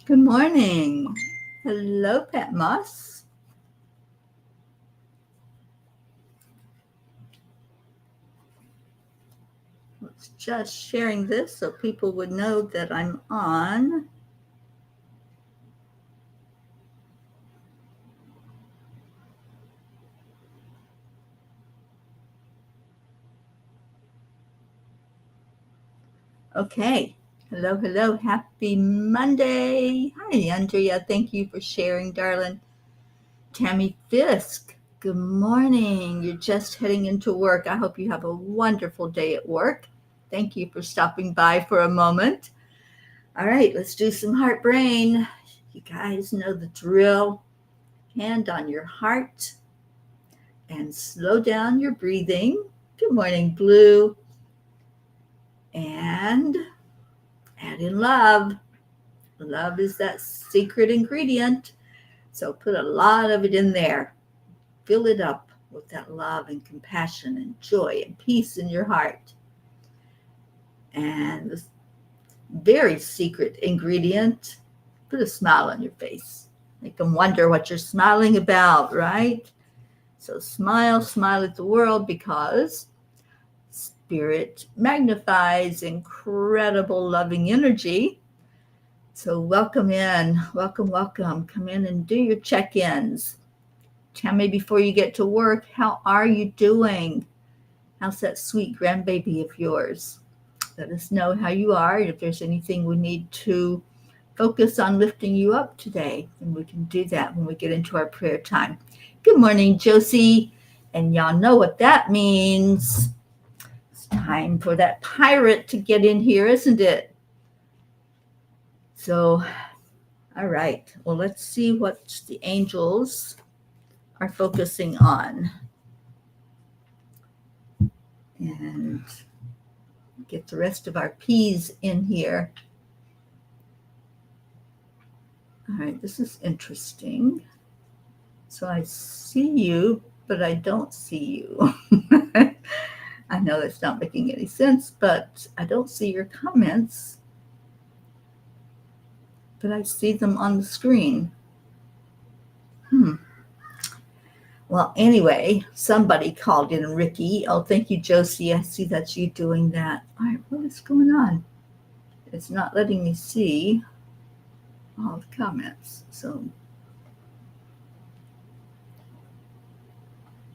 Good morning. Hello, Pat Moss. Let's just sharing this so people would know that I'm on. Okay. Hello, hello. Happy Monday. Hi, Andrea. Thank you for sharing, darling. Tammy Fisk. Good morning. You're just heading into work. I hope you have a wonderful day at work. Thank you for stopping by for a moment. All right, let's do some heart brain. You guys know the drill. Hand on your heart and slow down your breathing. Good morning, Blue. And add in love. Love is that secret ingredient. So put a lot of it in there. Fill it up with that love and compassion and joy and peace in your heart. And this very secret ingredient, put a smile on your face. Make them wonder what you're smiling about, right? So smile, smile at the world, because Spirit magnifies incredible loving energy. So welcome in, welcome, welcome. Come in and do your check-ins. Tell me before you get to work, how are you doing? How's that sweet grandbaby of yours? Let us know how you are, and if there's anything we need to focus on lifting you up today, and we can do that when we get into our prayer time. Good morning, Josie. And y'all know what that means. It's time for that pirate to get in here, isn't it? So, all right. Well, let's see what the angels are focusing on. And get the rest of our P's in here. All right, this is interesting. So I see you, but I don't see you. I know that's not making any sense, but I don't see your comments. But I see them on the screen. Well, anyway, somebody called in, Ricky. Oh, thank you, Josie. I see that's you doing that. All right, what is going on? It's not letting me see all the comments. So,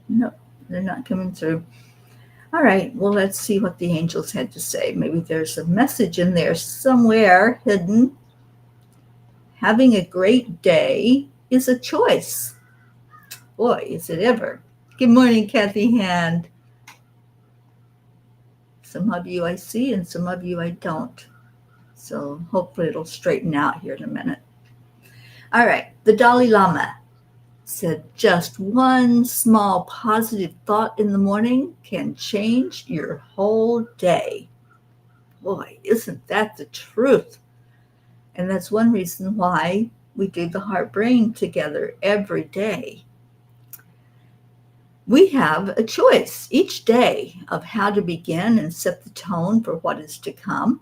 no, they're not coming through. All right, well, let's see what the angels had to say. Maybe there's a message in there somewhere hidden. Having a great day is a choice. Boy, is it ever. Good morning, Kathy Hand. Some of you I see and some of you I don't. So hopefully it'll straighten out here in a minute. All right, the Dalai Lama said just one small positive thought in the morning can change your whole day. Boy, isn't that the truth? And that's one reason why we do the heart brain together every day. We have a choice each day of how to begin and set the tone for what is to come.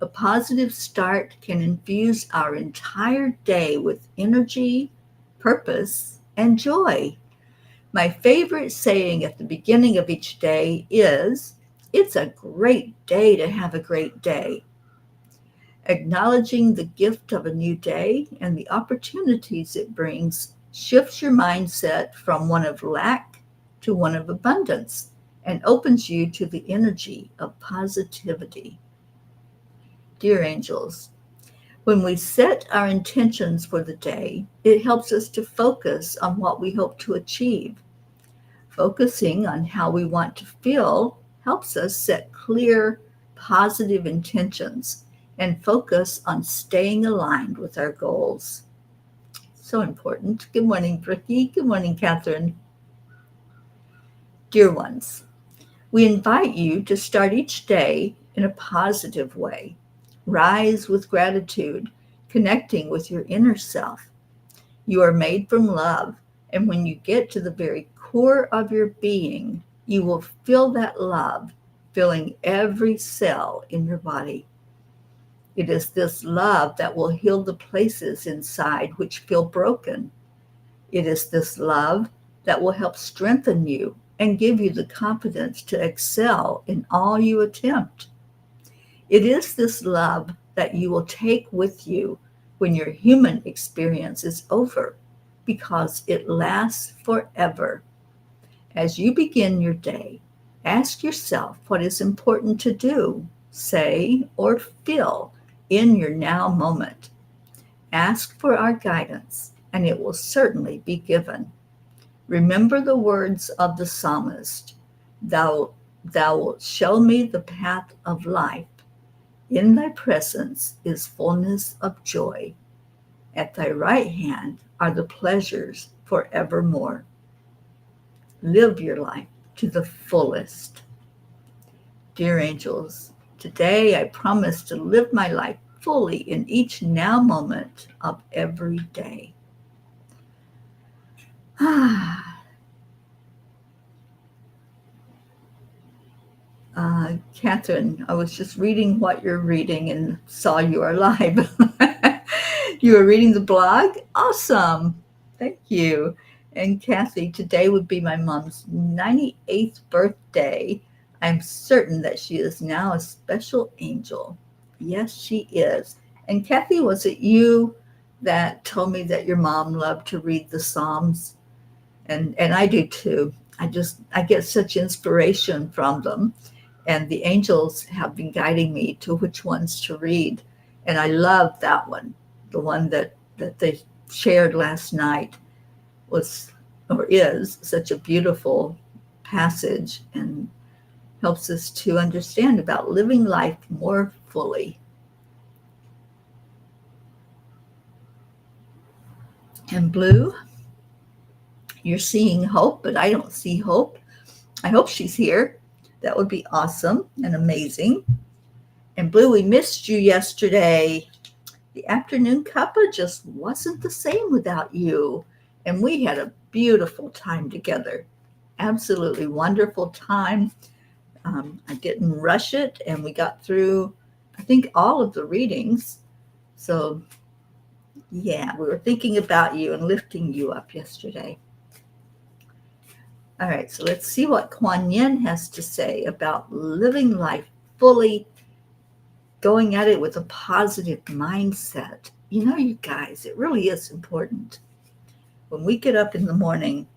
A positive start can infuse our entire day with energy, purpose, and joy. My favorite saying at the beginning of each day is, "It's a great day to have a great day." Acknowledging the gift of a new day and the opportunities it brings shifts your mindset from one of lack to one of abundance and opens you to the energy of positivity. Dear angels, when we set our intentions for the day, it helps us to focus on what we hope to achieve. Focusing on how we want to feel helps us set clear, positive intentions and focus on staying aligned with our goals. So important. Good morning, Bricky. Good morning, Catherine. Dear ones, we invite you to start each day in a positive way. Rise with gratitude, connecting with your inner self. You are made from love, and when you get to the very core of your being, you will feel that love filling every cell in your body. It is this love that will heal the places inside which feel broken. It is this love that will help strengthen you and give you the confidence to excel in all you attempt. It is this love that you will take with you when your human experience is over, because it lasts forever. As you begin your day, ask yourself what is important to do, say, or feel in your now moment. Ask for our guidance, and it will certainly be given. Remember the words of the psalmist: Thou wilt show me the path of life. In thy presence is fullness of joy. At thy right hand are the pleasures forevermore. Live your life to the fullest. Dear angels, today I promise to live my life fully in each now moment of every day. Catherine, I was just reading what you're reading and saw you are live. You are reading the blog? Awesome. Thank you. And Kathy, today would be my mom's 98th birthday. I'm certain that she is now a special angel. Yes, she is. And Kathy, was it you that told me that your mom loved to read the Psalms? And I do too. I get such inspiration from them. And the angels have been guiding me to which ones to read. And I love that one. The one that they shared last night was, or is, such a beautiful passage and helps us to understand about living life more fully. And Blue, you're seeing hope, but I don't see hope. I hope she's here. That would be awesome and amazing. And Blue, we missed you yesterday. The afternoon cuppa just wasn't the same without you. And we had a beautiful time together. Absolutely wonderful time. I didn't rush it, and we got through, I think, all of the readings. So, yeah, we were thinking about you and lifting you up yesterday. All right, so let's see what Kuan Yin has to say about living life fully, going at it with a positive mindset. You know, you guys, it really is important. When we get up in the morning,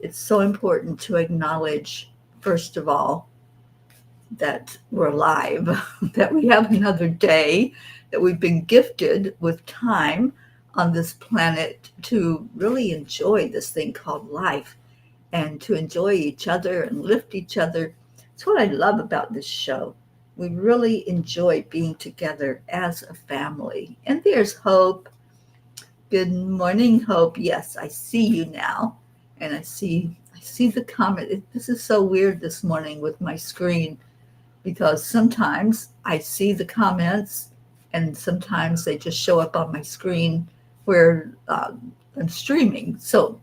it's so important to acknowledge, first of all, that we're alive, that we have another day, that we've been gifted with time on this planet to really enjoy this thing called life and to enjoy each other and lift each other. It's what I love about this show. We really enjoy being together as a family. And there's Hope. Good morning, Hope. Yes, I see you now. And I see the comment. This is so weird this morning with my screen, because sometimes I see the comments and sometimes they just show up on my screen where I'm streaming. So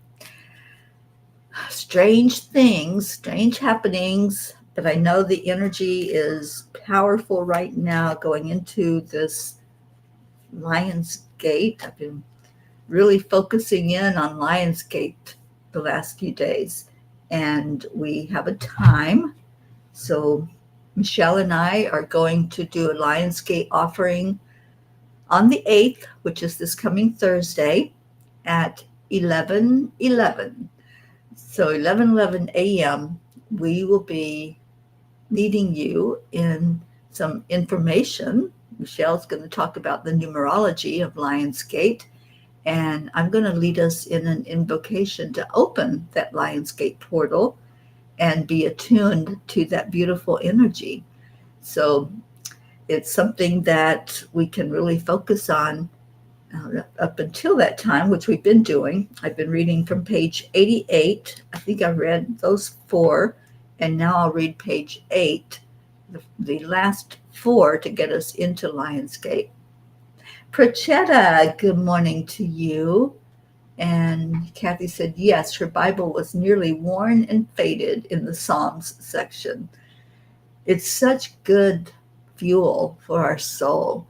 strange things, strange happenings, but I know the energy is powerful right now going into this Lion's Gate. I've been really focusing in on Lion's Gate the last few days, and we have a time. So Michelle and I are going to do a Lion's Gate offering on the 8th, which is this coming Thursday at 11:11. So 11:11 a.m., we will be leading you in some information. Michelle's going to talk about the numerology of Lion's Gate, and I'm going to lead us in an invocation to open that Lion's Gate portal and be attuned to that beautiful energy. So it's something that we can really focus on up until that time, which we've been doing. I've been reading from page 88. I think I read those 4, and now I'll read page 8, the last 4 to get us into Lion's Gate. Prachetta, good morning to you. And Kathy said, yes, her Bible was nearly worn and faded in the Psalms section. It's such good fuel for our soul.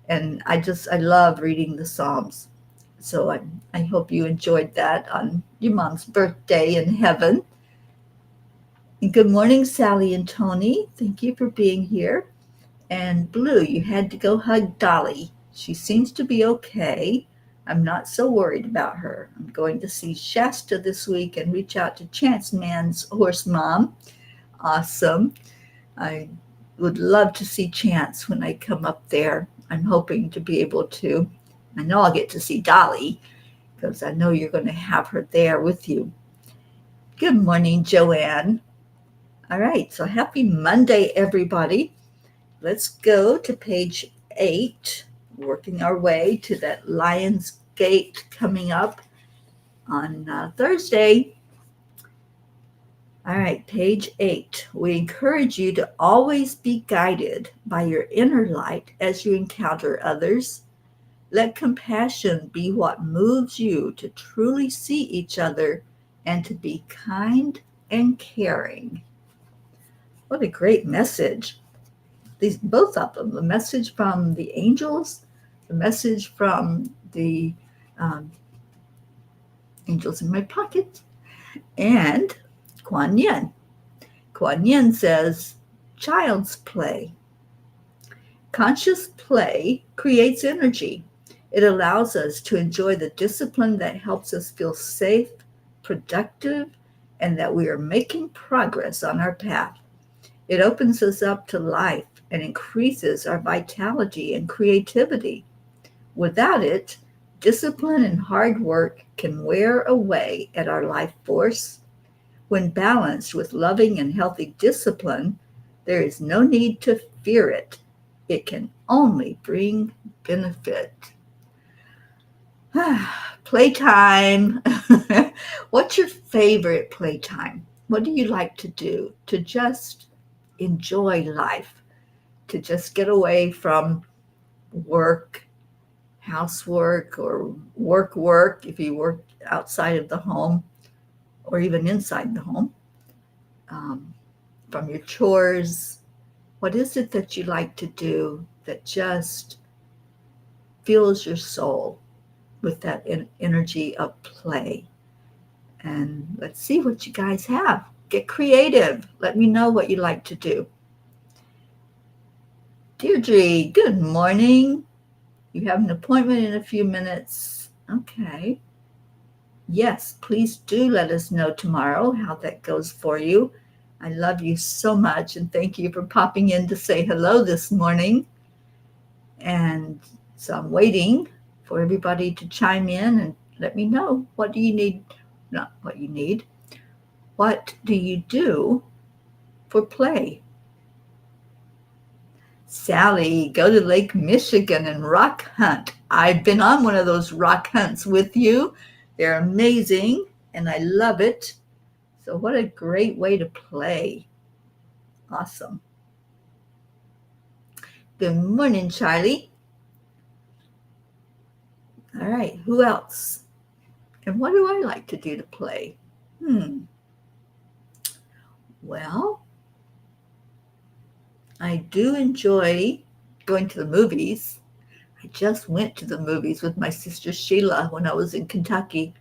And I love reading the Psalms. So I hope you enjoyed that on your mom's birthday in heaven. And good morning, Sally and Tony. Thank you for being here. And Blue, you had to go hug Dolly. She seems to be okay. I'm not so worried about her. I'm going to see Shasta this week and reach out to Chance Man's horse mom. Awesome. I would love to see Chance when I come up there. I'm hoping to be able to. I know I'll get to see Dolly because I know you're going to have her there with you. Good morning, Joanne. All right, so happy Monday, everybody. Let's go to page 8, working our way to that Lion's Gate coming up on Thursday. All right, page 8. We encourage you to always be guided by your inner light as you encounter others. Let compassion be what moves you to truly see each other and to be kind and caring. What a great message. Both of them, the message from the angels, the message from the angels in my pocket, and Kuan Yin. Kuan Yin says, child's play. Conscious play creates energy. It allows us to enjoy the discipline that helps us feel safe, productive, and that we are making progress on our path. It opens us up to life and increases our vitality and creativity. Without it, discipline and hard work can wear away at our life force. When balanced with loving and healthy discipline, there is no need to fear it. It can only bring benefit. Playtime. What's your favorite playtime? What do you like to do to just enjoy life, to just get away from work, housework, or work if you work outside of the home or even inside the home, from your chores? What is it that you like to do that just fills your soul with that energy of play? And let's see what you guys have. Get creative. Let me know what you like to do. Deirdre, good morning. You have an appointment in a few minutes. Okay. Yes, please do let us know tomorrow how that goes for you. I love you so much, and thank you for popping in to say hello this morning. And so I'm waiting for everybody to chime in and let me know, what do you need? Not what you need. What do you do for play? Sally, go to Lake Michigan and rock hunt. I've been on one of those rock hunts with you. They're amazing, and I love it. So what a great way to play. Awesome. Good morning, Charlie. All right, who else? And what do I like to do to play? Well, I do enjoy going to the movies. I just went to the movies with my sister Sheila when I was in Kentucky,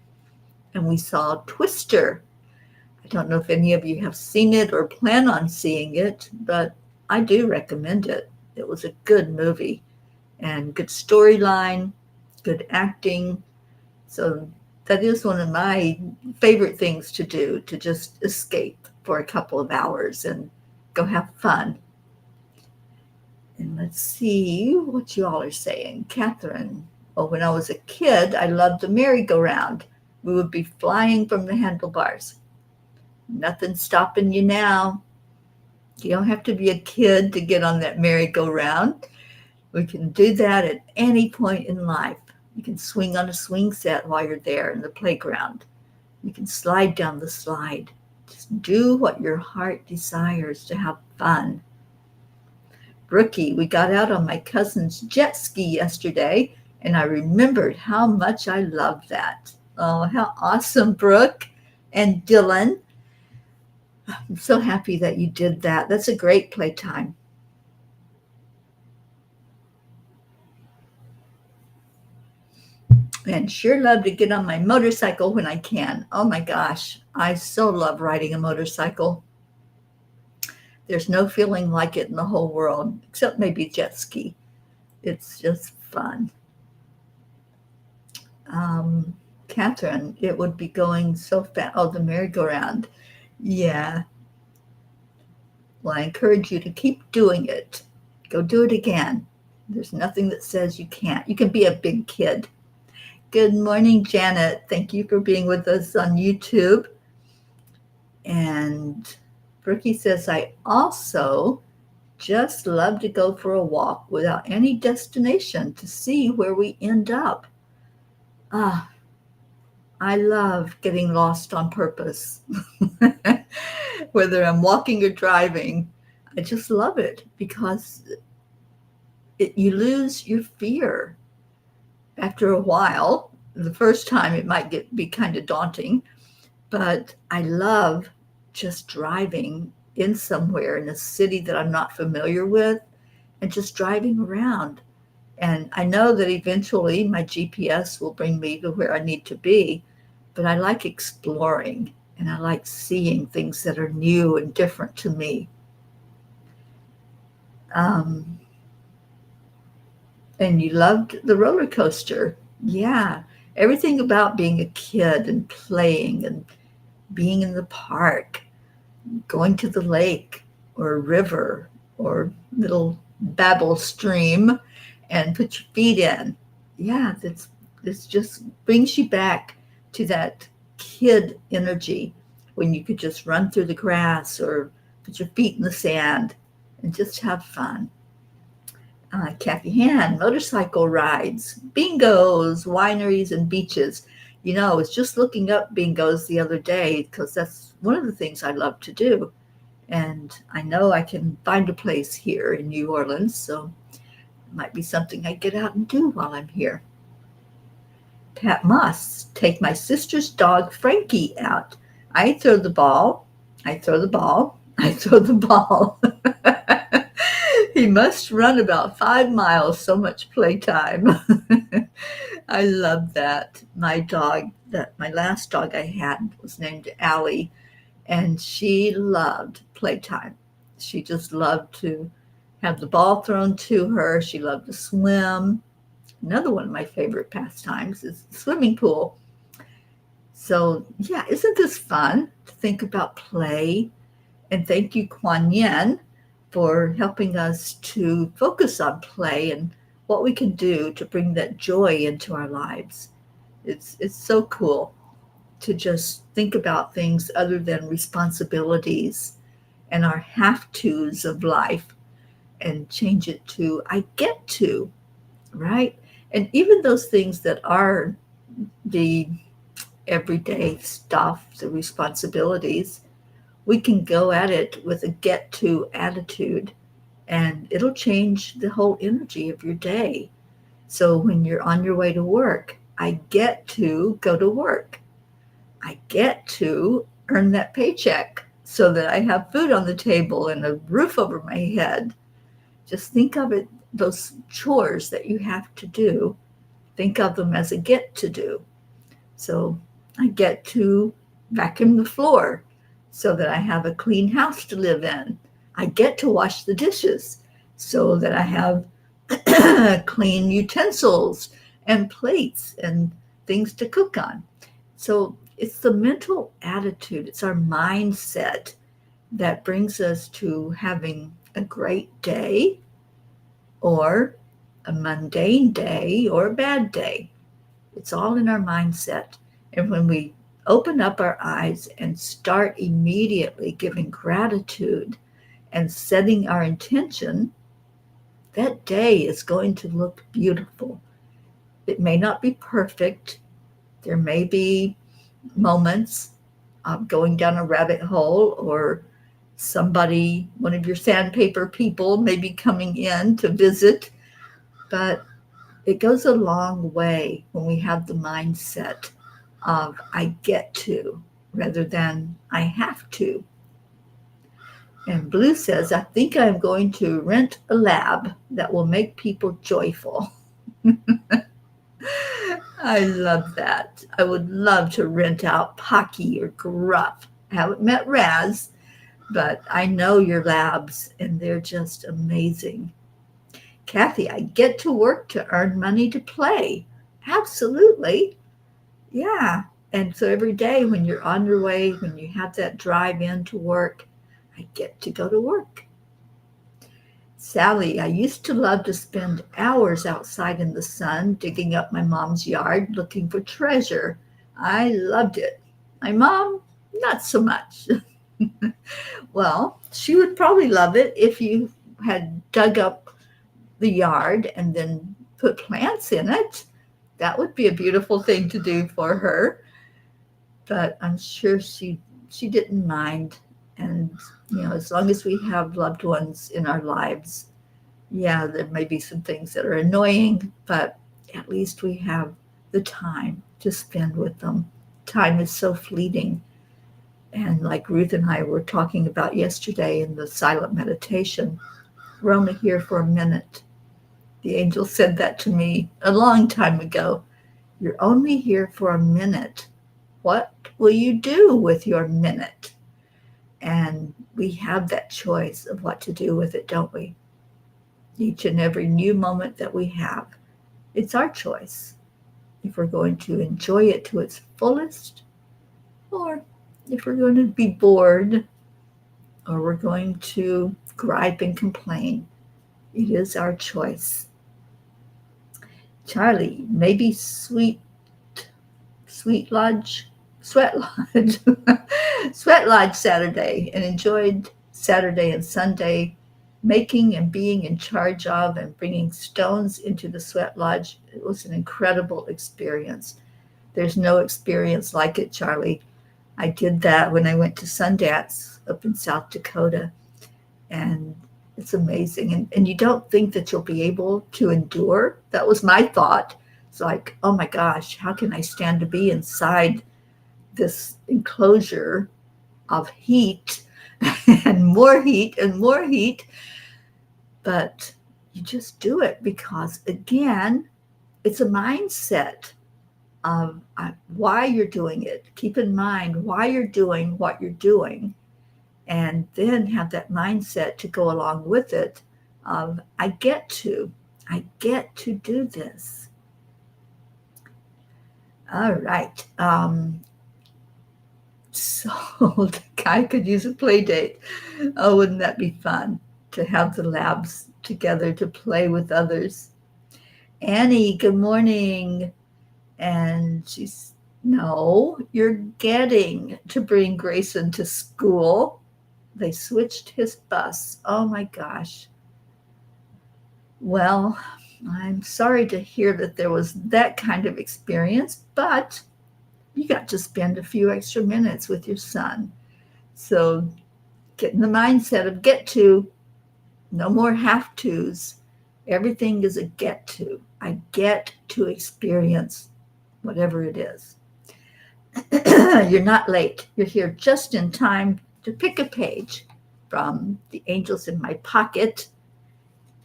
and we saw Twister. I don't know if any of you have seen it or plan on seeing it, but I do recommend it. It was a good movie and good storyline, good acting. So that is one of my favorite things to do, to just escape for a couple of hours and go have fun. And let's see what you all are saying. Catherine, well, when I was a kid, I loved the merry-go-round. We would be flying from the handlebars. Nothing's stopping you now. You don't have to be a kid to get on that merry-go-round. We can do that at any point in life. You can swing on a swing set while you're there in the playground. You can slide down the slide. Just do what your heart desires to have fun. Brookie, we got out on my cousin's jet ski yesterday, and I remembered how much I loved that. Oh, how awesome, Brooke and Dylan. I'm so happy that you did that. That's a great playtime. and sure love to get on my motorcycle when I can. Oh my gosh, I so love riding a motorcycle. There's no feeling like it in the whole world, except maybe jet ski. It's just fun. Um, Catherine, it would be going so fast. Oh, the merry-go-round. Yeah. Well, I encourage you to keep doing it. Go do it again. There's nothing that says you can't. You can be a big kid. Good morning, Janet. Thank you for being with us on YouTube. And Brookie says, I also just love to go for a walk without any destination to see where we end up. Ah, I love getting lost on purpose. Whether I'm walking or driving, I just love it because you lose your fear. After a while, the first time it might be kind of daunting, but I love just driving in somewhere in a city that I'm not familiar with and just driving around. And I know that eventually my GPS will bring me to where I need to be, but I like exploring and I like seeing things that are new and different to me. And you loved the roller coaster. Yeah. Everything about being a kid and playing and being in the park, going to the lake or a river or little babble stream and put your feet in. Yeah, this just brings you back to that kid energy when you could just run through the grass or put your feet in the sand and just have fun. Kathy Han, motorcycle rides, bingos, wineries, and beaches. You know, I was just looking up bingos the other day because that's one of the things I love to do. And I know I can find a place here in New Orleans, so it might be something I get out and do while I'm here. Pat Moss, take my sister's dog Frankie out. I throw the ball, I throw the ball, I throw the ball. He must run about 5 miles, so much playtime. I love that. My last dog I had was named Allie, and she loved playtime. She just loved to have the ball thrown to her. She loved to swim. Another one of my favorite pastimes is the swimming pool. So, yeah, isn't this fun to think about play? And thank you, Kuan Yin, for helping us to focus on play and what we can do to bring that joy into our lives. It's so cool to just think about things other than responsibilities and our have-tos of life and change it to I get to, right? And even those things that are the everyday stuff, the responsibilities, we can go at it with a get to attitude and it'll change the whole energy of your day. So when you're on your way to work, I get to go to work. I get to earn that paycheck so that I have food on the table and a roof over my head. Just think of it, those chores that you have to do, think of them as a get to do. So I get to vacuum the floor so that I have a clean house to live in. I get to wash the dishes so that I have clean utensils and plates and things to cook on. So it's the mental attitude, it's our mindset that brings us to having a great day or a mundane day or a bad day. It's all in our mindset. And when we open up our eyes and start immediately giving gratitude and setting our intention, that day is going to look beautiful. It may not be perfect. There may be moments of going down a rabbit hole or somebody, one of your sandpaper people may be coming in to visit, but it goes a long way when we have the mindset of I get to rather than I have to. And Blue says, I think I'm going to rent a lab that will make people joyful. I love that. I would love to rent out Pocky or Gruff. I haven't met Raz, but I know your labs, and they're just amazing. Kathy, I get to work to earn money to play. Absolutely. Yeah. And so every day when you're on your way, when you have that drive in to work, I get to go to work. Sally, I used to love to spend hours outside in the sun digging up my mom's yard looking for treasure. I loved it. My mom, not so much. Well, she would probably love it if you had dug up the yard and then put plants in it. That would be a beautiful thing to do for her. But I'm sure she didn't mind. And as long as we have loved ones in our lives, yeah, there may be some things that are annoying, but at least we have the time to spend with them. Time is so fleeting. And like Ruth and I were talking about yesterday in the silent meditation, we're only here for a minute. The angel said that to me a long time ago. You're only here for a minute. What will you do with your minute? And we have that choice of what to do with it, don't we? Each and every new moment that we have, it's our choice if we're going to enjoy it to its fullest, or if we're going to be bored, or we're going to gripe and complain. It is our choice. Charlie, maybe sweet lodge, sweat lodge, sweat lodge Saturday, and enjoyed Saturday and Sunday making and being in charge of and bringing stones into the sweat lodge. It was an incredible experience. There's no experience like it, Charlie. I did that when I went to Sundance up in South Dakota, and it's amazing. And you don't think that you'll be able to endure. That was my thought. It's like, oh my gosh, how can I stand to be inside this enclosure of heat and more heat and more heat? But you just do it because, again, it's a mindset of why you're doing it. Keep in mind why you're doing what you're doing, and then have that mindset to go along with it of I get to do this. All right. So the guy could use a play date. Oh, wouldn't that be fun to have the labs together to play with others? Annie, good morning. And she's, no, you're getting to bring Grayson to school. They switched his bus. Oh my gosh. Well, I'm sorry to hear that there was that kind of experience, but you got to spend a few extra minutes with your son. So get in the mindset of get to, no more have tos. Everything is a get to. I get to experience whatever it is. You're not late. You're here just in time to pick a page from The Angels in My Pocket.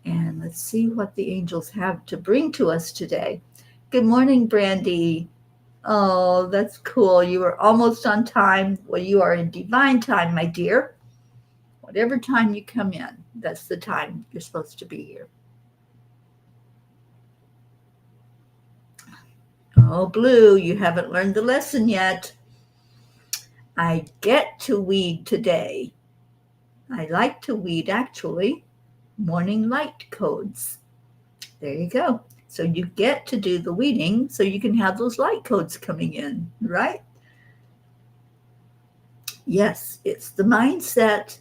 And let's see what the angels have to bring to us today. Good morning, Brandy. Oh, that's cool. You were almost on time. Well, you are in divine time, my dear. Whatever time you come in, that's the time you're supposed to be here. Oh, Blue, you haven't learned the lesson yet. I get to weed today. I like to weed, actually. Morning light codes. There you go. So you get to do the weeding so you can have those light codes coming in, right? Yes, it's the mindset.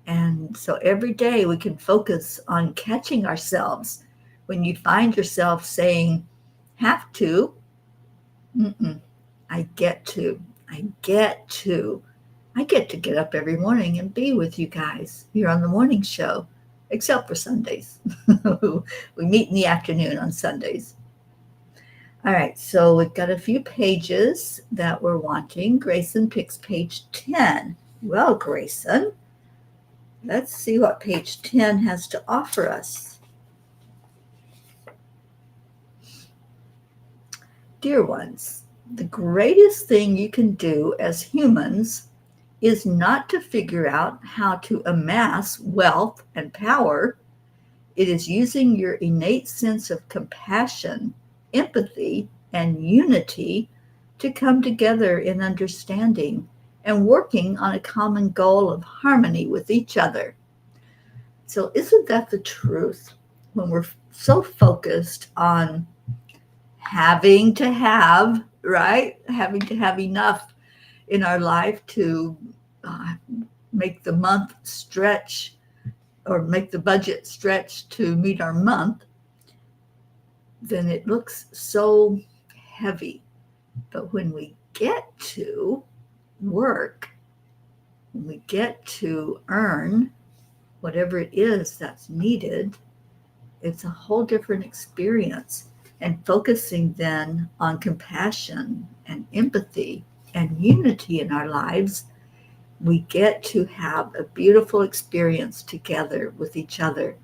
And so every day we can focus on catching ourselves. When you find yourself saying, have to, I get to. I get to get up every morning and be with you guys here on the morning show, except for Sundays. We meet in the afternoon on Sundays. All right, so we've got a few pages that we're wanting. Grayson picks page 10. Well, Grayson, let's see what page 10 has to offer us. Dear ones, the greatest thing you can do as humans is not to figure out how to amass wealth and power. It is using your innate sense of compassion, empathy, and unity to come together in understanding and working on a common goal of harmony with each other. So, isn't that the truth? When we're so focused on having to have, right? Having to have enough in our life to uh, make the month stretch or make the budget stretch to meet our month, then it looks so heavy. But when we get to work, when we get to earn whatever it is that's needed, it's a whole different experience. And focusing then on compassion and empathy and unity in our lives, we get to have a beautiful experience together with each other.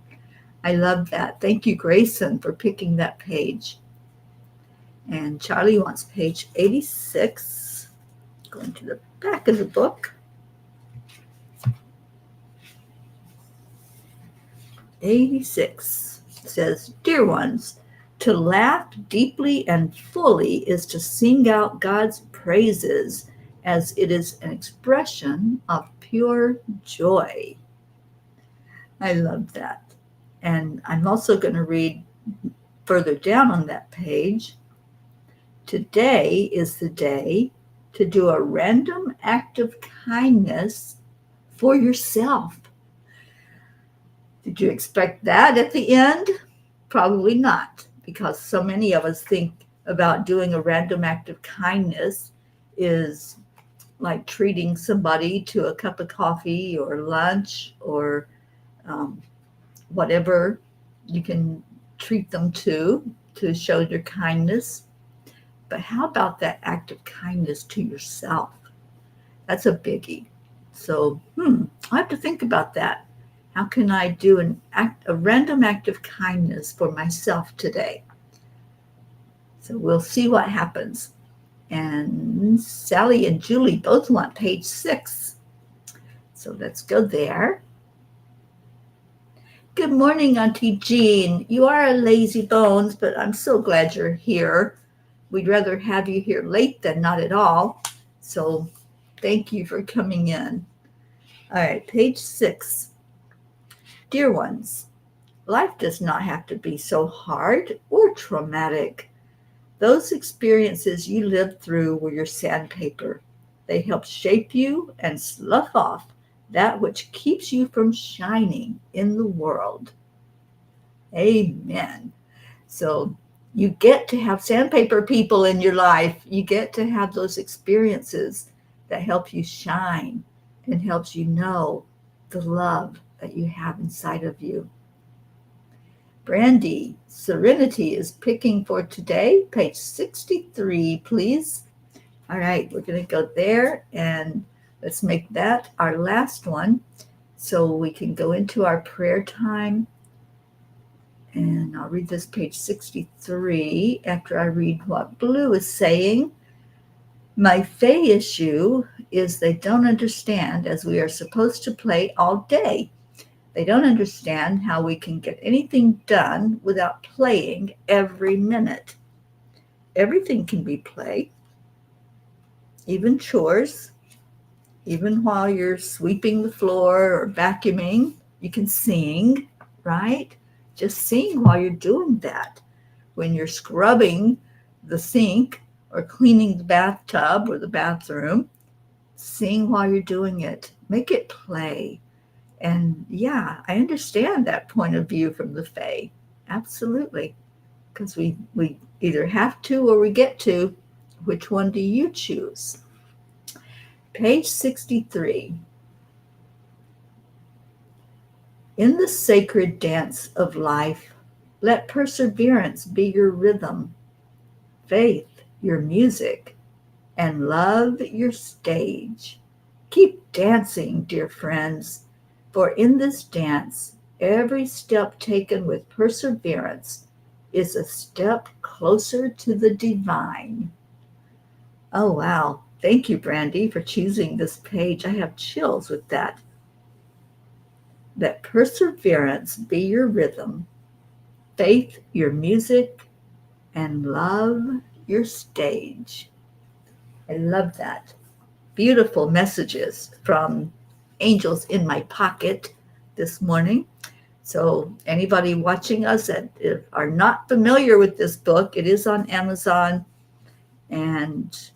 I love that. Thank you, Grayson, for picking that page. And Charlie wants page 86. Going to the back of the book. 86 says, Dear ones, to laugh deeply and fully is to sing out God's praises, as it is an expression of pure joy. I love that. And I'm also going to read further down on that page. Today is the day to do a random act of kindness for yourself. Did you expect that at the end? Probably not, because so many of us think about doing a random act of kindness is like treating somebody to a cup of coffee or lunch or whatever you can treat them to show your kindness. But how about that act of kindness to yourself? That's a biggie. So, I have to think about that. How can I do a random act of kindness for myself today? So we'll see what happens. And Sally and Julie both want page 6. So let's go there. Good morning, Auntie Jean. You are a lazy bones, but I'm so glad you're here. We'd rather have you here late than not at all. So thank you for coming in. All right, page 6. Dear ones, life does not have to be so hard or traumatic. Those experiences you lived through were your sandpaper. They help shape you and slough off that which keeps you from shining in the world. Amen. So you get to have sandpaper people in your life. You get to have those experiences that help you shine and helps you know the love that you have inside of you. Brandy, Serenity is picking for today. Page 63, please. All right, we're going to go there and let's make that our last one so we can go into our prayer time. And I'll read this page 63 after I read what Blue is saying. My Faye issue is they don't understand as we are supposed to play all day. They don't understand how we can get anything done without playing every minute. Everything can be play, even chores, even while you're sweeping the floor or vacuuming, you can sing, right? Just sing while you're doing that. When you're scrubbing the sink or cleaning the bathtub or the bathroom, sing while you're doing it. Make it play. And yeah, I understand that point of view from the Fae. Absolutely. Because we either have to or we get to. Which one do you choose? Page 63. In the sacred dance of life, let perseverance be your rhythm, faith your music, and love your stage. Keep dancing, dear friends, for in this dance, every step taken with perseverance is a step closer to the divine. Oh, wow. Thank you, Brandy, for choosing this page. I have chills with that. Let perseverance be your rhythm, faith your music, and love your stage. I love that. Beautiful messages from angels in my pocket this morning. So anybody watching us that are not familiar with this book, it is on Amazon, and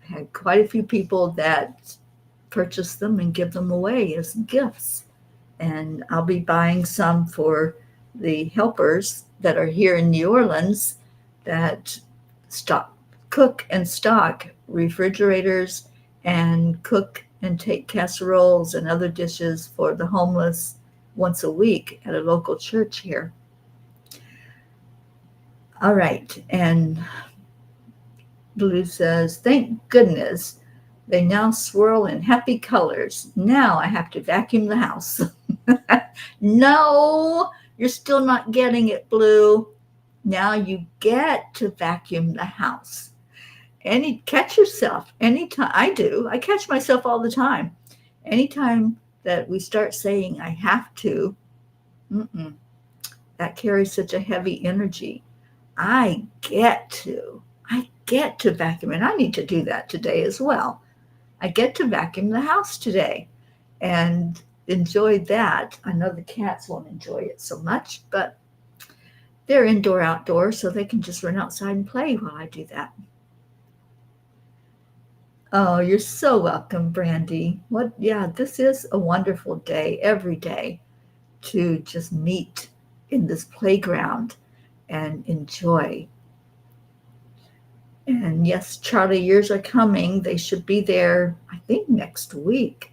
I had quite a few people that purchase them and give them away as gifts. And I'll be buying some for the helpers that are here in New Orleans that cook and stock refrigerators and cook and take casseroles and other dishes for the homeless once a week at a local church here. All right. And Blue says, thank goodness they now swirl in happy colors. Now I have to vacuum the house. No, you're still not getting it, Blue. Now you get to vacuum the house. Catch yourself anytime. I do. I catch myself all the time. Anytime that we start saying I have to, that carries such a heavy energy. I get to vacuum, and I need to do that today as well. I get to vacuum the house today and enjoy that. I know the cats won't enjoy it so much, but they're outdoor, so they can just run outside and play while I do that. Oh, you're so welcome, Brandy. This is a wonderful day every day to just meet in this playground and enjoy. And yes, Charlie, yours are coming. They should be there, I think, next week.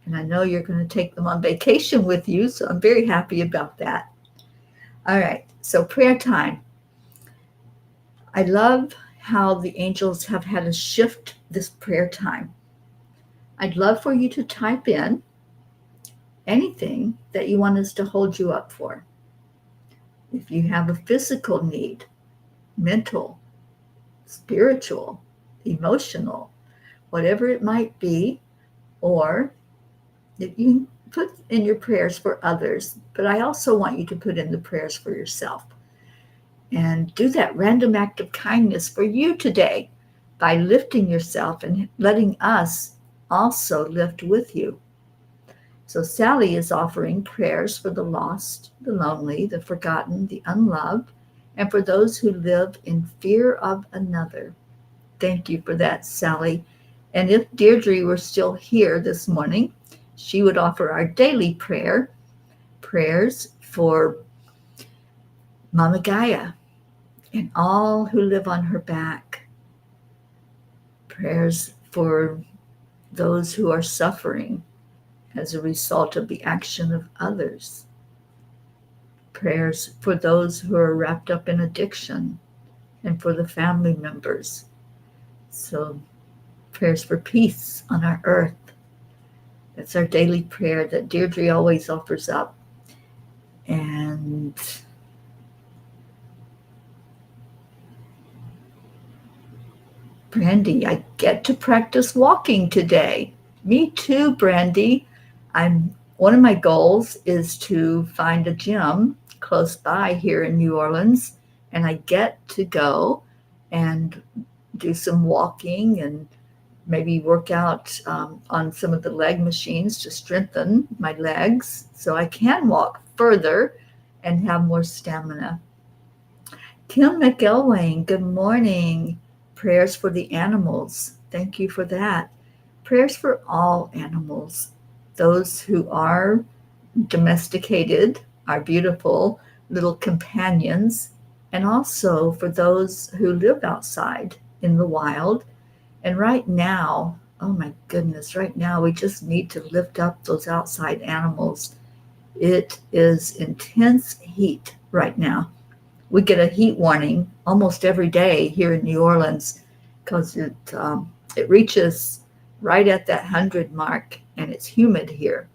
And I know you're going to take them on vacation with you, so I'm very happy about that. All right, so prayer time. I love how the angels have had us shift this prayer time. I'd love for you to type in anything that you want us to hold you up for. If you have a physical need, mental, spiritual, emotional, whatever it might be, or that you put in your prayers for others, but I also want you to put in the prayers for yourself. And do that random act of kindness for you today by lifting yourself and letting us also lift with you. So Sally is offering prayers for the lost, the lonely, the forgotten, the unloved, and for those who live in fear of another. Thank you for that, Sally. And if Deirdre were still here this morning, she would offer our daily prayers for Mama Gaia and all who live on her back. Prayers for those who are suffering as a result of the action of others. Prayers for those who are wrapped up in addiction and for the family members. So prayers for peace on our earth. That's our daily prayer that Deirdre always offers up. And Brandy, I get to practice walking today. Me too, Brandy. One of my goals is to find a gym close by here in New Orleans, and I get to go and do some walking and maybe work out on some of the leg machines to strengthen my legs so I can walk further and have more stamina. Kim McElwain, good morning. Prayers for the animals. Thank you for that. Prayers for all animals. Those who are domesticated, our beautiful little companions, and also for those who live outside in the wild. And right now, oh my goodness, right now we just need to lift up those outside animals. It is intense heat right now. We get a heat warning almost every day here in New Orleans because it reaches right at that 100 mark, and it's humid here.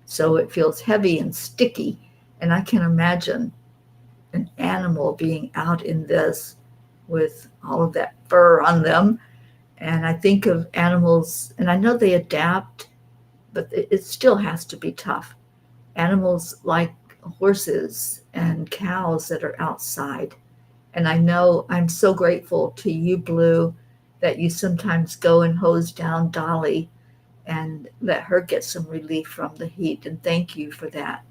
So it feels heavy and sticky, and I can imagine an animal being out in this with all of that fur on them. And I think of animals, and I know they adapt, but it still has to be tough. Animals like horses and cows that are outside. And I know I'm so grateful to you, Blue, that you sometimes go and hose down Dolly and let her get some relief from the heat. And thank you for that.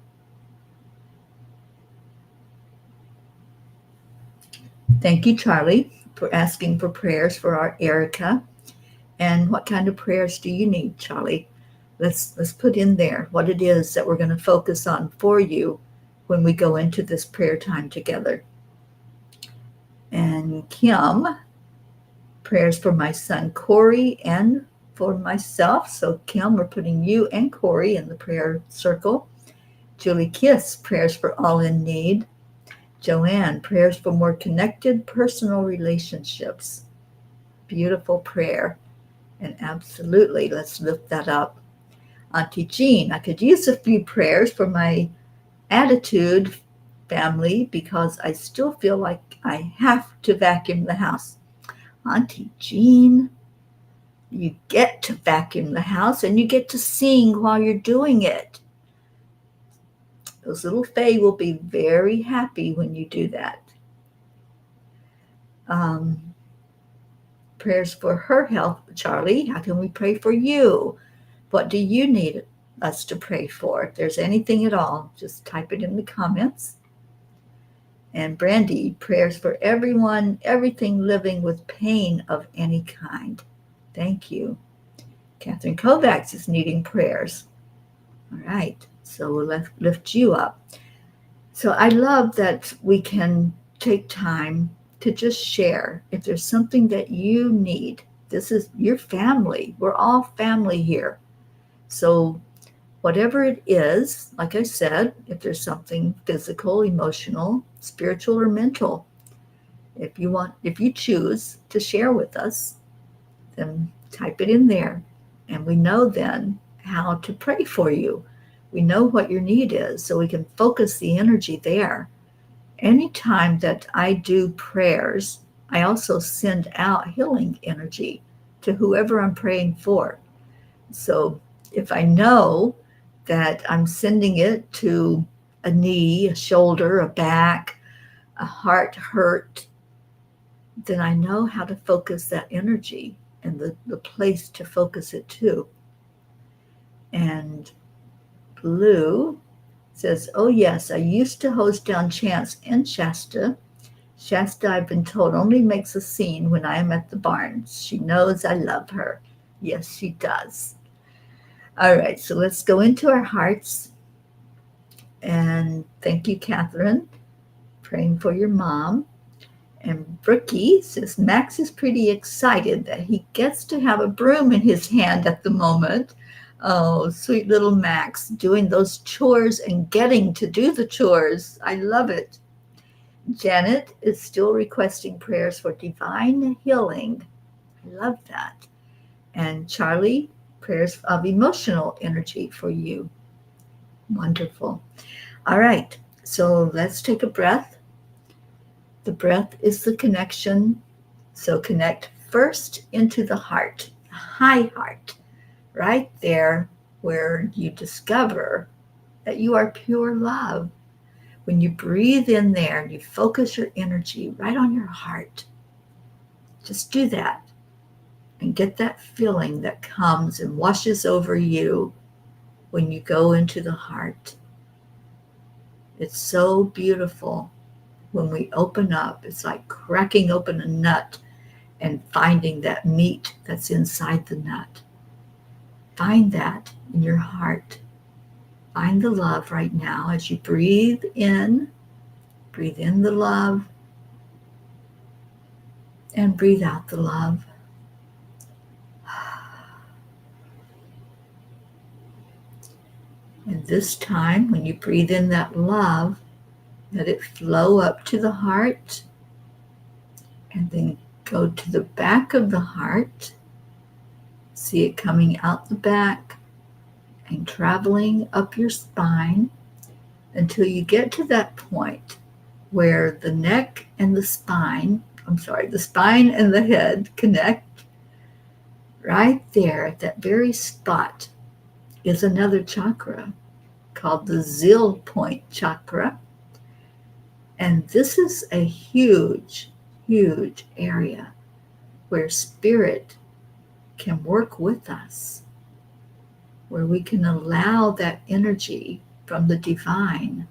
Thank you, Charlie, for asking for prayers for our Erica. And what kind of prayers do you need, Charlie? Let's put in there what it is that we're going to focus on for you when we go into this prayer time together. And Kim, prayers for my son Corey and for myself. So Kim, we're putting you and Corey in the prayer circle. Julie Kiss, prayers for all in need. Joanne, prayers for more connected personal relationships. Beautiful prayer. And absolutely, let's lift that up. Auntie Jean, I could use a few prayers for my attitude family because I still feel like I have to vacuum the house. Auntie Jean, you get to vacuum the house and you get to sing while you're doing it. Those little fae will be very happy when you do that. Prayers for her health, Charlie. How can we pray for you? What do you need us to pray for? If there's anything at all, just type it in the comments. And Brandy, prayers for everyone, everything living with pain of any kind. Thank you. Catherine Kovacs is needing prayers. All right, so we'll lift you up. So I love that we can take time to just share. If there's something that you need, this is your family. We're all family here. So whatever it is, like I said, if there's something physical, emotional, spiritual, or mental, if you choose to share with us, then type it in there. And we know then how to pray for you. We know what your need is, so we can focus the energy there. Anytime that I do prayers, I also send out healing energy to whoever I'm praying for. So if I know that I'm sending it to a knee, a shoulder, a back, a heart hurt, then I know how to focus that energy and the place to focus it to. And Blue says, oh yes, I used to hose down Chance and Shasta. Shasta, I've been told, only makes a scene when I am at the barn. She knows I love her. Yes, she does. All right, so let's go into our hearts. And thank you, Catherine, praying for your mom. And Brookie says, Max is pretty excited that he gets to have a broom in his hand at the moment. Oh, sweet little Max, doing those chores and getting to do the chores. I love it. Janet is still requesting prayers for divine healing. I love that. And Charlie, prayers of emotional energy for you. Wonderful. All right, so let's take a breath. The breath is the connection. So connect first into the heart, high heart, right there where you discover that you are pure love. When you breathe in there and you focus your energy right on your heart, just do that and get that feeling that comes and washes over you when you go into the heart. It's so beautiful when we open up. It's like cracking open a nut and finding that meat that's inside the nut. Find that in your heart. Find the love right now as you breathe in the love, and breathe out the love. And this time, when you breathe in that love, let it flow up to the heart and then go to the back of the heart. See it coming out the back and traveling up your spine until you get to that point where the neck and the spine, the spine and the head connect. Right there at that very spot is another chakra called the Zill Point chakra. And this is a huge, huge area where spirit can work with us, where we can allow that energy from the divine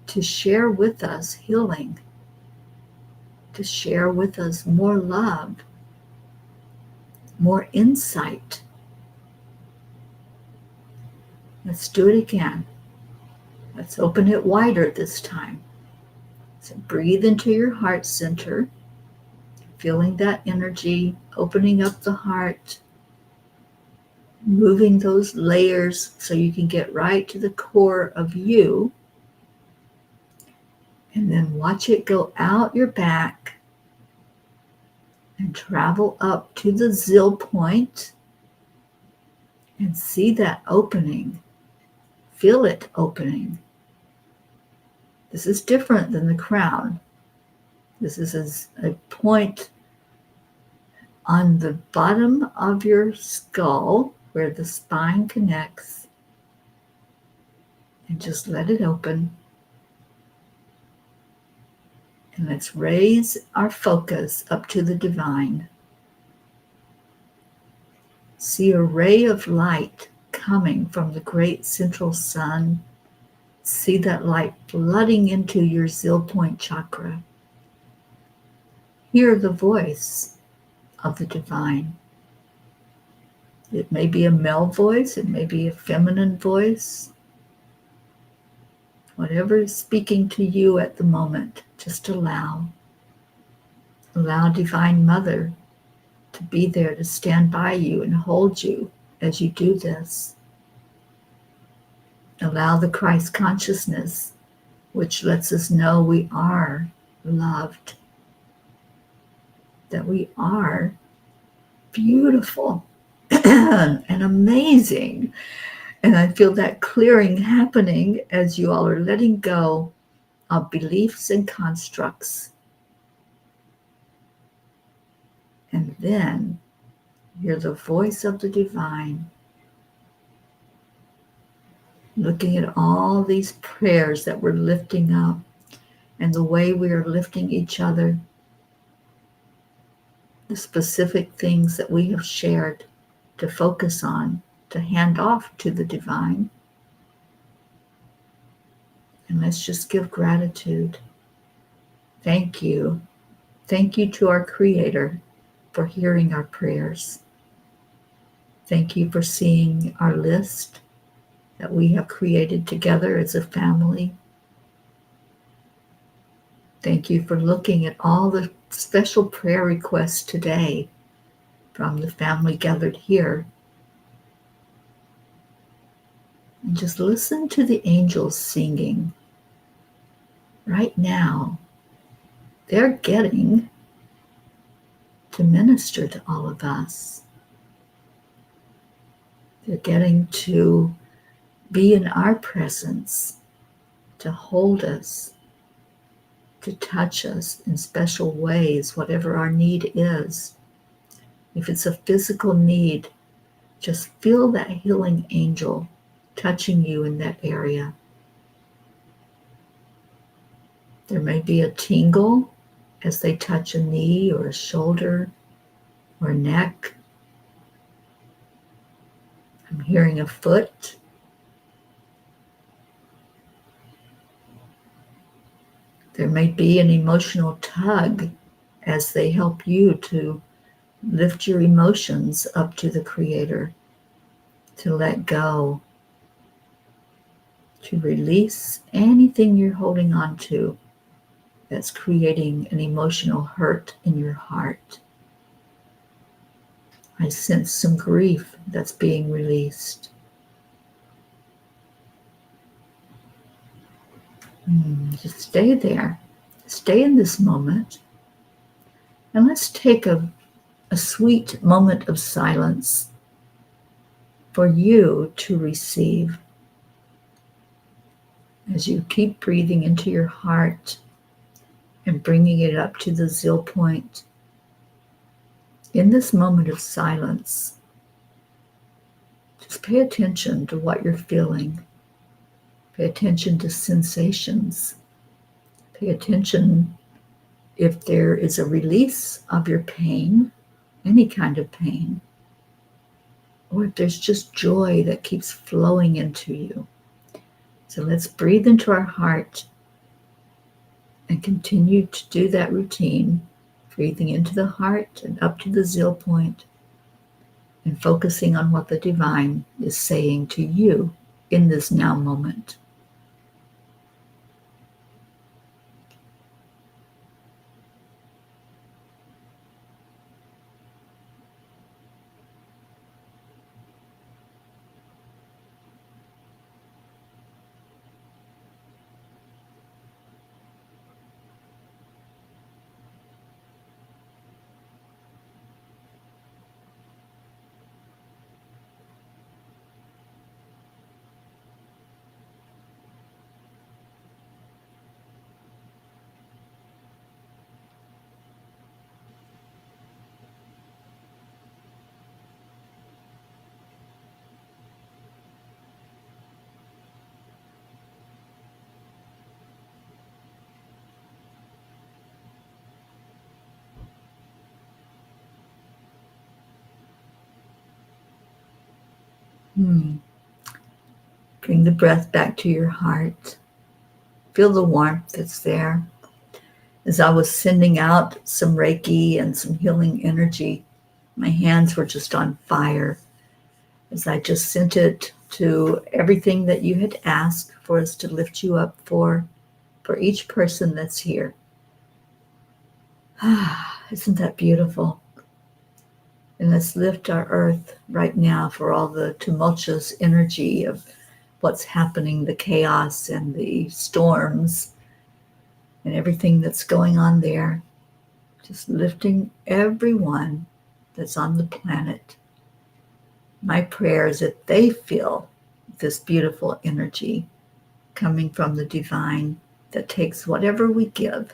to share with us healing, to share with us more love, more insight. Let's do it again. Let's open it wider this time. So breathe into your heart center, feeling that energy, opening up the heart, moving those layers so you can get right to the core of you. And then watch it go out your back and travel up to the Zill Point and see that opening. Feel it opening. This is different than the crown. This is a point on the bottom of your skull where the spine connects. And just let it open. And let's raise our focus up to the divine. See a ray of light coming from the great central sun. See that light flooding into your Zill Point chakra. Hear the voice of the divine. It may be a male voice, it may be a feminine voice. Whatever is speaking to you at the moment, just allow. Allow Divine Mother to be there to stand by you and hold you as you do this. Allow the Christ consciousness, which lets us know we are loved, that we are beautiful and amazing. And I feel that clearing happening as you all are letting go of beliefs and constructs. And then hear the voice of the divine, looking at all these prayers that we're lifting up and the way we are lifting each other, the specific things that we have shared to focus on, to hand off to the divine. And let's just give gratitude. Thank you. Thank you to our Creator for hearing our prayers. Thank you for seeing our list that we have created together as a family. Thank you for looking at all the special prayer requests today from the family gathered here. And just listen to the angels singing. Right now, they're getting to minister to all of us. They're getting to be in our presence, to hold us, to touch us in special ways, whatever our need is. If it's a physical need, just feel that healing angel touching you in that area. There may be a tingle as they touch a knee or a shoulder or a neck. I'm hearing a foot. There may be an emotional tug as they help you to lift your emotions up to the Creator, to let go, to release anything you're holding on to that's creating an emotional hurt in your heart. I sense some grief that's being released. Just stay there. Stay in this moment. And let's take a sweet moment of silence for you to receive. As you keep breathing into your heart, and bringing it up to the zeal point. In this moment of silence, just pay attention to what you're feeling. Pay attention to sensations. Pay attention if there is a release of your pain, any kind of pain, or if there's just joy that keeps flowing into you. So let's breathe into our heart and continue to do that routine, breathing into the heart and up to the zeal point, and focusing on what the divine is saying to you in this now moment. Bring the breath back to your heart. Feel the warmth that's there. As I was sending out some Reiki and some healing energy, my hands were just on fire as I just sent it to everything that you had asked for us to lift you up for each person that's here. Isn't that beautiful? And let's lift our earth right now for all the tumultuous energy of what's happening, the chaos and the storms and everything that's going on there. Just lifting everyone that's on the planet. My prayer is that they feel this beautiful energy coming from the divine that takes whatever we give,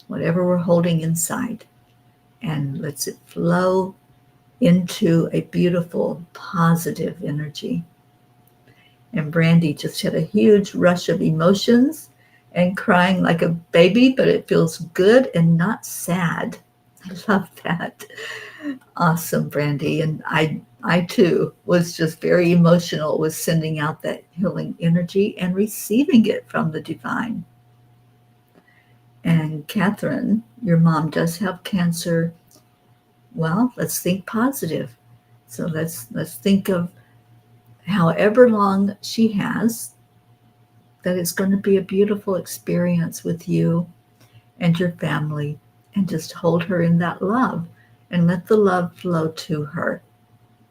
whatever we're holding inside, and lets it flow into a beautiful, positive energy. And Brandy just had a huge rush of emotions and crying like a baby, but it feels good and not sad. I love that. Awesome, Brandy. And I too was just very emotional with sending out that healing energy and receiving it from the divine. And Catherine, your mom does have cancer. Well, let's think positive. So let's think of however long she has, that it's going to be a beautiful experience with you and your family, and just hold her in that love and let the love flow to her.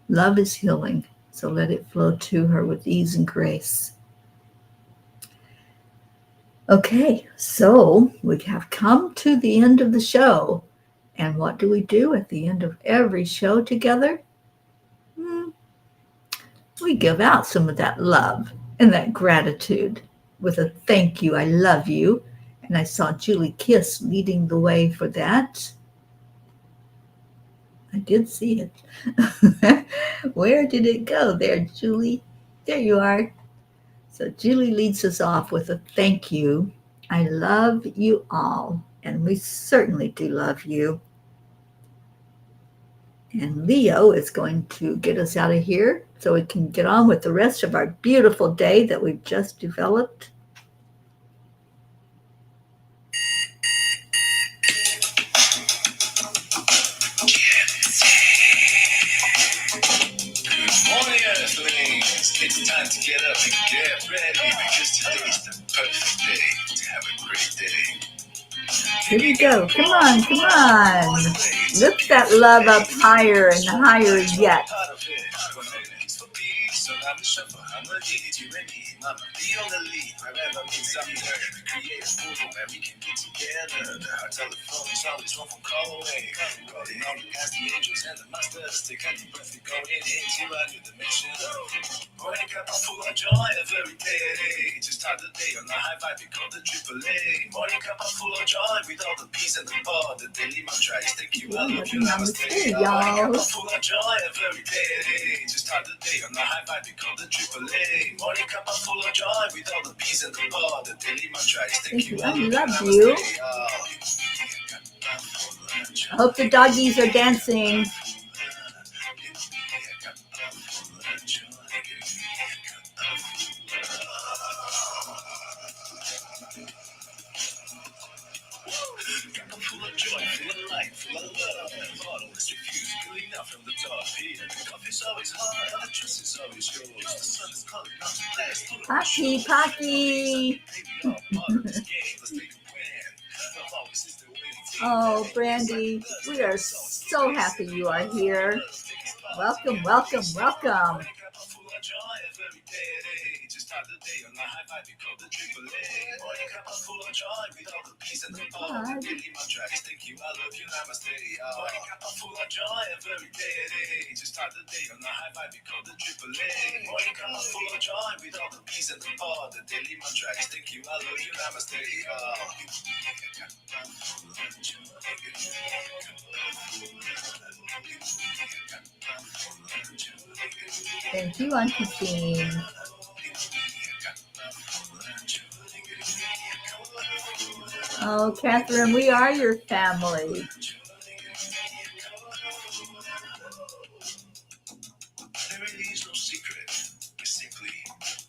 Love is healing, so let it flow to her with ease and grace. Okay, so we have come to the end of the show. And what do we do at the end of every show together? We give out some of that love and that gratitude with a thank you, I love you. And I saw Julie Kiss leading the way for that. I did see it. Where did it go there, Julie? There you are. So Julie leads us off with a thank you. I love you all, and we certainly do love you. And Leo is going to get us out of here so we can get on with the rest of our beautiful day that we've just developed. Good morning, Earthlings. It's time to get up and get ready because today's the perfect day to have a great day. Here we go. Come on, come on. Lift that love up higher and higher yet. So I'm a shuffle, I'm a hit, you and me, mama. Be on the lead, wherever means I'm there. Create a forum where we can be together. Our telephone is always one phone call away. Rolling on the past the angels and the masters. Take a deep breath and go into a new dimension. Morning cup full of joy every day. Just start the day on a high vibe, we call the AAA. Morning cup full of joy with all the peace and the power. The daily mantra is thank you, I love you, namaste. Morning cup full of joy every day. Just start the day on a high vibe, we call the AAA. Morning cup full of joy with all the peace and the power. The daily mantra is thank you, I love you, namaste. I hope the doggies are dancing. Full of joy, full of light, full of love. And bottle is refused, pulling out from the top here. The coffee's always hot, and the trust is always yours. The sun is calling out to blast. Pocky, Pocky. Oh, Brandy, we are so happy you are here. Welcome, welcome, welcome. Just start the day on a high vibe, we call the AAA. Morning cup full of joy with all the peace and the power. The daily mantra is thank you, I love you, namaste. Morning cup full of joy every day. Just start the day on a high vibe, we call the AAA. Morning cup full of joy with all the peace and the power. The daily mantra is thank you, I love you, namaste. Thank you, Auntie Jean. Oh, Catherine, we are your family.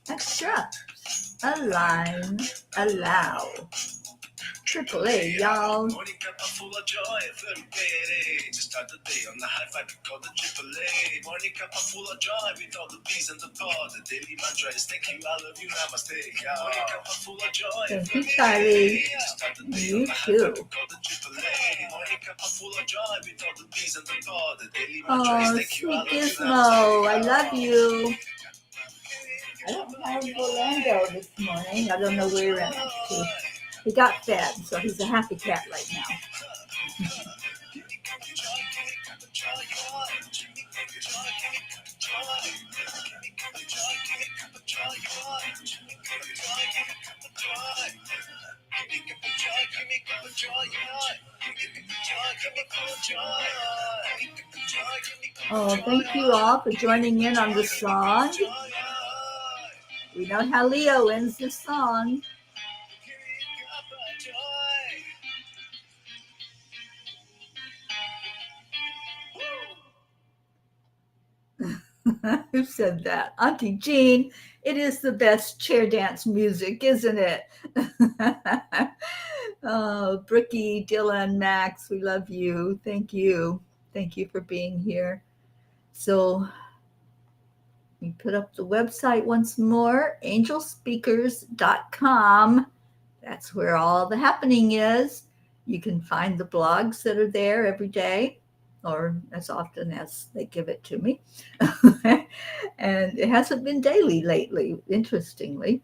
Accept, align, allow. AAA, y'all. Morning cup full of joy every day. Just start the day on the high vibe, we call the AAA. Morning cup full of joy with all the peace and the power. The daily mantra is thank you, I love you, namaste. Morning cup full of joy. Thank you, Charlie. You too. Oh, sweet Gizmo, I love you. I don't have Orlando this morning. I don't know where he ran to. He got fed, so he's a happy cat right now. Oh, thank you all for joining in on the song. We know how Leo ends the song. Who said that? Auntie Jean, it is the best chair dance music, isn't it? Oh, Brookie, Dylan, Max, we love you. Thank you. Thank you for being here. So we put up the website once more, angelspeakers.com. That's where all the happening is. You can find the blogs that are there every day, or as often as they give it to me. And it hasn't been daily lately, interestingly.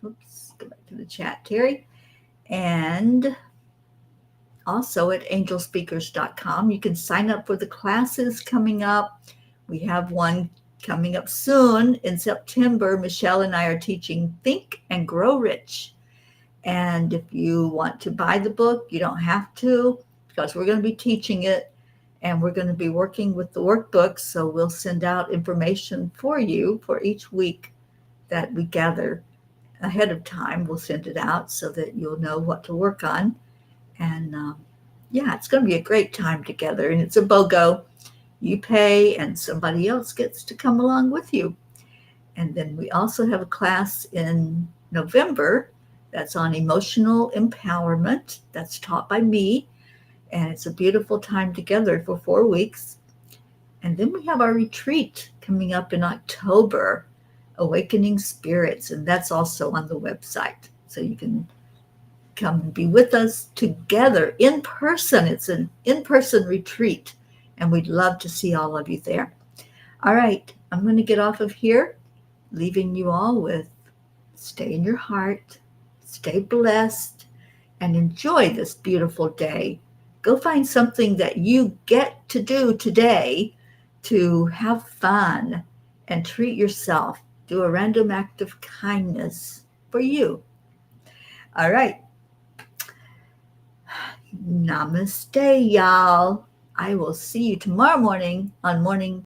Oops, go back to the chat, Teri. And also at angelspeakers.com, you can sign up for the classes coming up. We have one coming up soon in September. Michelle and I are teaching Think and Grow Rich. And if you want to buy the book, you don't have to, because we're going to be teaching it and we're going to be working with the workbooks. So we'll send out information for you for each week that we gather ahead of time. We'll send it out so that you'll know what to work on. And yeah, it's going to be a great time together. And it's a BOGO. You pay and somebody else gets to come along with you. And then we also have a class in November that's on emotional empowerment. That's taught by me. And it's a beautiful time together for 4 weeks. And then we have our retreat coming up in October, Awakening Spirits. And that's also on the website. So you can come and be with us together in person. It's an in-person retreat. And we'd love to see all of you there. All right, I'm going to get off of here, leaving you all with stay in your heart, stay blessed, and enjoy this beautiful day. Go find something that you get to do today to have fun and treat yourself. Do a random act of kindness for you. All right. Namaste, y'all. I will see you tomorrow morning on Morning